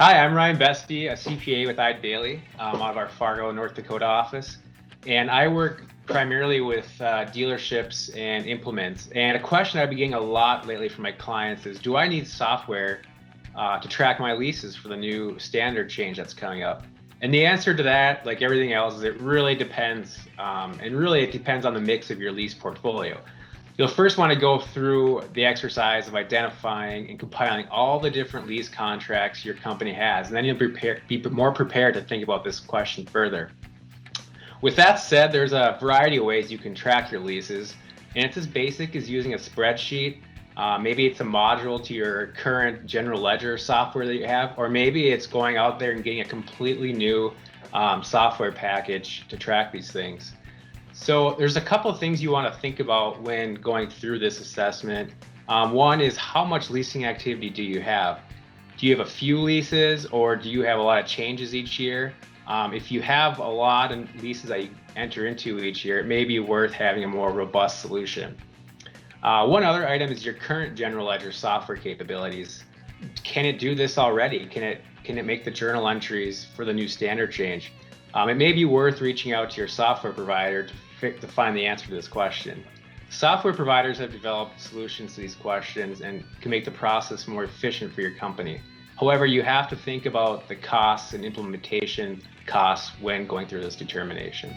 Hi, I'm Ryan Beste, a CPA with Eide Bailly, out of our Fargo, North Dakota office. And I work primarily with dealerships and implements. And a question I've been getting a lot lately from my clients is, do I need software to track my leases for the new standard change that's coming up? And the answer to that, like everything else, is it really depends. And really it depends on the mix of your lease portfolio. You'll first want to go through the exercise of identifying and compiling all the different lease contracts your company has, and then you'll be more prepared to think about this question further. With that said, there's a variety of ways you can track your leases, and it's as basic as using a spreadsheet. Maybe it's a module to your current general ledger software that you have, or maybe it's going out there and getting a completely new software package to track these things. So there's a couple of things you want to think about when going through this assessment. One is, how much leasing activity do you have? Do you have a few leases, or do you have a lot of changes each year? If you have a lot of leases that you enter into each year, it may be worth having a more robust solution. One other item is your current general ledger software capabilities. Can it do this already? Can it make the journal entries for the new standard change? It may be worth reaching out to your software provider to find the answer to this question. Software providers have developed solutions to these questions and can make the process more efficient for your company. However, you have to think about the costs and implementation costs when going through this determination.